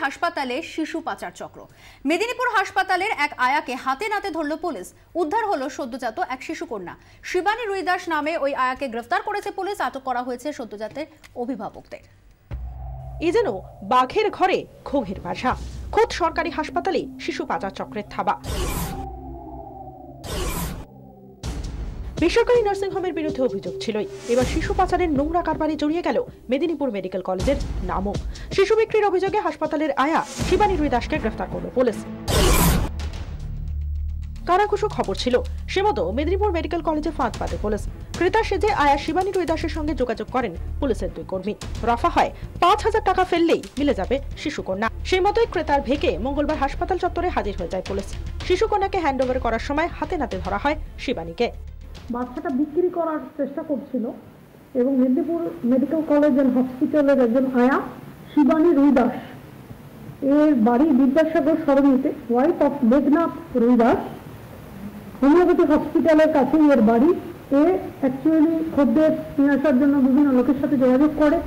হাসপাতালে শিশু পাচার চক্র। মেদিনীপুর হাসপাতালের এক আয়াকে হাতে নাতে ধরল পুলিশ। উদ্ধার হলো সদ্যজাত এক শিশু কন্যা। শিবানী রুইদাস নামে ওই আয়াকে গ্রেফতার করেছে পুলিশ। আটক করা হয়েছে সদ্যজাতের অভিভাবকদের। এ যেন বাঘের ঘরে ক্ষোভের বাসা। খোদ সরকারি হাসপাতালে শিশু পাচার চক্রের থাবা। বেসরকারি নার্সিংহোমের বিরুদ্ধে অভিযোগ ছিলই, এবার শিশু পাচারের নোংরা কারবারে জড়িয়ে গেল মেদিনীপুর মেডিকেল কলেজের নামও। শিশু বিক্রির অভিযোগে হাসপাতালের আয়া শিবানী রুইদাসকে গ্রেফতার করল পুলিশ। কারাকুশো খবর ছিল, সে মতো মেদিনীপুর মেডিকেল কলেজে ফাঁদ পাতে পুলিশ। ক্রেতা সেজে আয়া শিবানী রুইদাসের সঙ্গে যোগাযোগ করেন পুলিশের দুই কর্মী। রফা হয় ৫,০০০ টাকা ফেললেই মিলে যাবে শিশু কন্যা। সেই মতোই ক্রেতার ভেকে মঙ্গলবার হাসপাতাল চত্বরে হাজির হয়ে যায় পুলিশ। শিশু কন্যাকে হ্যান্ড ওভার করার সময় হাতে নাতে ধরা হয় শিবানীকে। বাচ্চাটা বিক্রি করার চেষ্টা করছিল এবং মেদিনীপুর মেডিকেল কলেজ এন্ড হসপিটালের একজন আয়া শিবানী রুইদাস, এর বাড়ি বিদ্যাসাগর সরণিতে, wife of Meghnath Ruidas, homeopathy হসপিটালের কাছে এর বাড়ি। এ অ্যাকচুয়ালি খদ্দের নিয়ে আসার জন্য বিভিন্ন লোকের সাথে যোগাযোগ করে।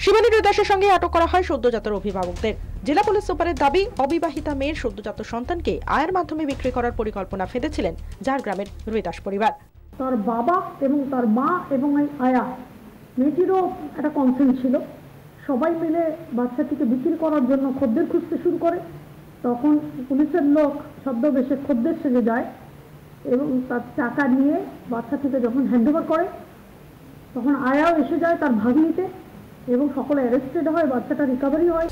শিবানী রুইদাসের সঙ্গে আটক করা হয় সদ্যজাতর অভিভাবকদের। জেলা পুলিশ সুপারের দাবি, অবিবাহিতা মেয়ের সদ্যজাত সন্তানকে আয়ের মাধ্যমে বিক্রি করার পরিকল্পনা ফেঁদেছিলেন ঝাড়গ্রামের রুইদাস পরিবার। তার বাবা এবং তার মা এবং এই আয়া মেয়েটিরও একটা কনসেন্ট ছিল। সবাই মিলে বাচ্চাটিকে বিক্রি করার জন্য খদ্দের খুঁজতে শুরু করে। তখন পুলিশের লোক ছদ্মবেশে খদ্দের সেজে যায় এবং তার টাকা নিয়ে বাচ্চাটিকে যখন হ্যান্ডওভার করে, তখন আয়াও এসে যায় তার ভাগিনিতে এবং সকলে অ্যারেস্টেড হয়, বাচ্চাটা রিকভারি হয়।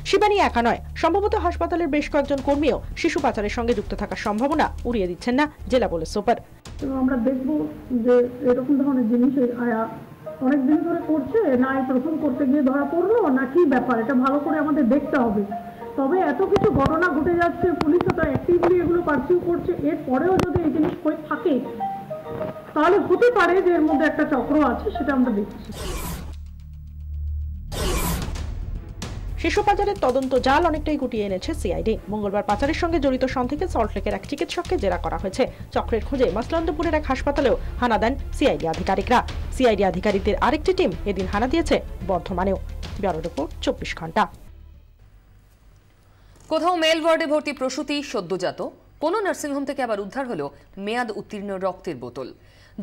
শিবানী একা নয়, সম্ভবত হাসপাতালের বেশ কয়েকজন কর্মীও শিশু পাচারের সঙ্গে যুক্ত থাকার সম্ভাবনা উড়িয়ে দিচ্ছেন না জেলা পুলিশ সুপার। আমরা দেখব যে এরকম ধরনের জিনিস আয়া অনেকদিন ধরে করছে না, এই প্রথম করতে গিয়ে ধরা পড়লো না কি ব্যাপার, এটা ভালো করে আমাদের দেখতে হবে। তবে এত কিছু ঘটনা ঘটে যাচ্ছে, পুলিশ তো অ্যাক্টিভলি এগুলো পারসিউ করছে, এরপরেও যদি এই জিনিস হয়ে থাকে তাহলে হতে পারে যে এর মধ্যে একটা চক্র আছে, সেটা আমরা দেখছি। শিশু পাচারের তদন্ত জাল অনেকটাই গুটিয়ে এনেছে সিআইডি। মঙ্গলবার পাচারের সঙ্গে জড়িত সন্দেহে সল্টলেকের এক চিকিৎসককে জেরা করা হয়েছে। চক্রের খোঁজে মসলন্দপুরের এক হাসপাতালেও হানা দেন সিআইডি আধিকারিকরা। সিআইডি আধিকারিকদের আরেকটি টিম এদিন হানা দিয়েছে বর্ধমানেও। ব্যুরো রিপোর্ট, ২৪ ঘন্টা। কোথাও মেল ওয়ার্ডে ভর্তি প্রসূতি সদ্যজাত, কোনো নার্সিংহোম থেকে আবার উদ্ধার হলো মেয়াদ উত্তীর্ণ রক্তের বোতল।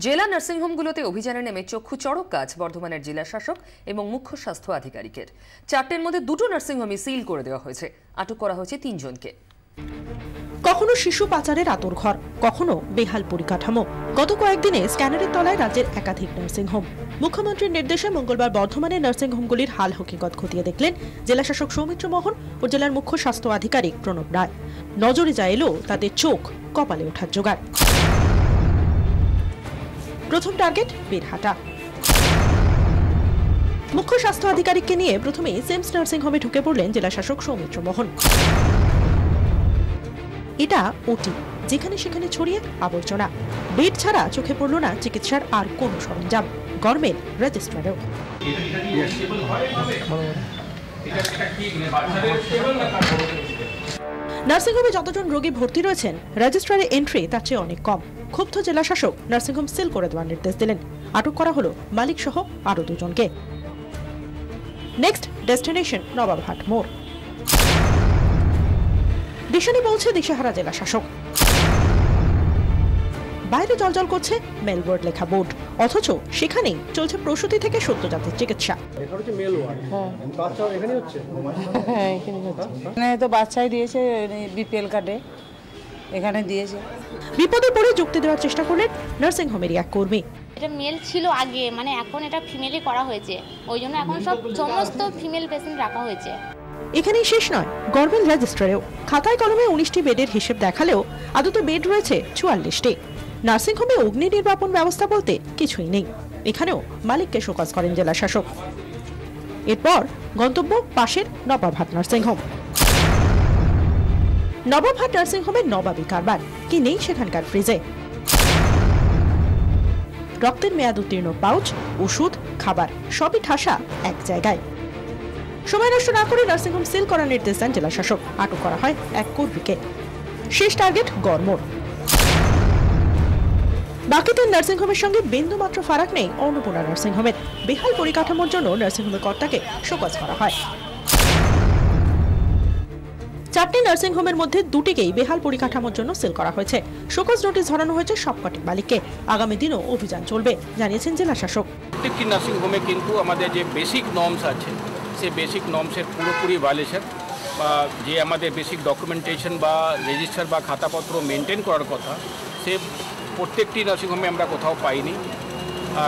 জেলা নার্সিংহোমগুলোতে অভিযানে নেমে চক্ষু চড়ক কাজ বর্ধমানের জেলা শাসক এবং মুখ্য স্বাস্থ্য আধিকারিকের। ৪টের মধ্যে 2টো নার্সিংহোমে সিল করে দেওয়া হয়েছে। আটক করা হয়েছে 3 জনকে। কখনো শিশু পাচারের আতরঘর, কখনো বেহাল পরিকাঠামো। গত কয়েকদিনে স্ক্যানারের তলায় রাজ্যের একাধিক নার্সিংহোম। মুখ্যমন্ত্রীর নির্দেশে মঙ্গলবার বর্ধমানের নার্সিংহোমগুলির হাল হকিকত খতিয়ে দেখলেন জেলা শাসক সৌমিত্র মোহন ও জেলার মুখ্য স্বাস্থ্য আধিকারিক প্রণব রায়। নজরে যা এলো তাতে চোখ কপালে ওঠার জোগাড়। প্রথম টার্গেট বীরহাটা। মুখ্য স্বাস্থ্য আধিকারিককে নিয়ে প্রথমে সেমস নার্সিংহোমে ঢুকে পড়লেন জেলা শাসক সৌমিত্র মোহন। এটা ওটি, যেখানে সেখানে ছড়িয়ে আবর্জনা। বেড ছাড়া চোখে পড়ল না চিকিৎসার আর কোনো সরঞ্জাম। গরমের রেজিস্ট্রারেও। নার্সিংহোমে যতজন রোগী ভর্তি রয়েছেন, রেজিস্ট্রারে এন্ট্রি তার চেয়ে অনেক কম। ক্ষুব্ধ জেলা শাসক নার্সিংহোম সিল করে দেওয়ার নির্দেশ দিলেন। আটক করা হলো মালিক সহ আরো 2 জনকে। নেক্সট ডেস্টিনেশন নবাবহাট মোড়। দিশানি বলছে দিশেহারা জেলা শাসক। বাইরে জলজল করছে মেলবোর্ড লেখা বোর্ড, অথচ সেখানেই চলছে প্রসূতি থেকে সদ্যজাতের চিকিৎসা। তো বাচ্চাই দিয়েছে বিপিএল কার্ডে, এখানে দিয়েছে। বিপদে পড়ে যুক্তি দেওয়ার চেষ্টা করলেন নার্সিংহোমেরই এক কর্মী। এটা মেল ছিল আগে, মানে এখন এটা ফিমেলই করা হয়েছে, ওই জন্য এখন সমস্ত ফিমেল পেশেন্ট রাখা হয়েছে। এখানেই শেষ নয়, গভর্নমেন্ট রেজিস্ট্রারেও খাতায় কলমে 19টি বেডের হিসেব দেখালেও আদতে বেড রয়েছে 44টি। নার্সিংহোমে অগ্নি নির্বাপন ব্যবস্থা বলতে কিছুই নেই। এখানেও মালিককে শোকজ করেন জেলা শাসক। এরপর গন্তব্য পাশের নবাবহাট নার্সিংহোম। নবাবহাট নার্সিংহোমের নবাবী কারবার, কি নেই সেখানকার ফ্রিজে। রক্তের মেয়াদ উত্তীর্ণ পাউচ, ওষুধ, খাবার সবই ঠাসা এক জায়গায়। সময় নষ্ট না করে নার্সিংহোম সিল করার নির্দেশ দেন জেলা শাসক। আটক করা হয় এক কর্মীকে। শেষ টার্গেট গড়মোড়। বাকি 3 নার্সিংহোমের সঙ্গে বিন্দুমাত্র ফারাক নেই অন্নপূর্ণা নার্সিংহোমের। বেহাল পরিকাঠামোর জন্য নার্সিংহোমের কর্তাকে শোকজ করা হয়। 4টি নার্সিংহোমের মধ্যে 2টিকেই বেহাল পরিকাঠামোর জন্য সিল করা হয়েছে। শোকজ নোটিশ ধরানো হয়েছে সবকটি মালিককে। আগামী দিনও অভিযান চলবে জানিয়েছেন জেলা শাসক। প্রত্যেকটি নার্সিংহোমে কিন্তু আমাদের যে বেসিক নর্মস আছে সেই বেসিক নর্মসের পুরোপুরি ভায়োলেশন বা যে আমাদের বেসিক ডকুমেন্টেশন বা রেজিস্টার বা খাতাপত্র মেনটেন করার কথা সে প্রত্যেকটি নার্সিংহোমে আমরা কোথাও পাইনি।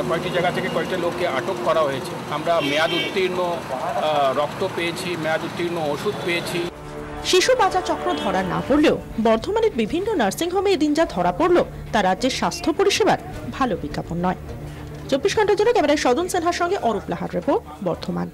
কয়েকটি জায়গা থেকে কয়েকটা লোককে আটক করা হয়েছে। আমরা মেয়াদ উত্তীর্ণ রক্ত পেয়েছি, মেয়াদ উত্তীর্ণ ওষুধ পেয়েছি। শিশু পাচার চক্র ধরা না পড়লেও বর্ধমানের বিভিন্ন নার্সিংহোমে এদিন যা ধরা পড়ল তা রাজ্যের স্বাস্থ্য পরিষেবার ভালো বিজ্ঞাপন নয়। 24 ঘন্টার জন্য ক্যামেরায় সদন সিনহার সঙ্গে অরূপ লাহার রিপোর্ট, বর্ধমান।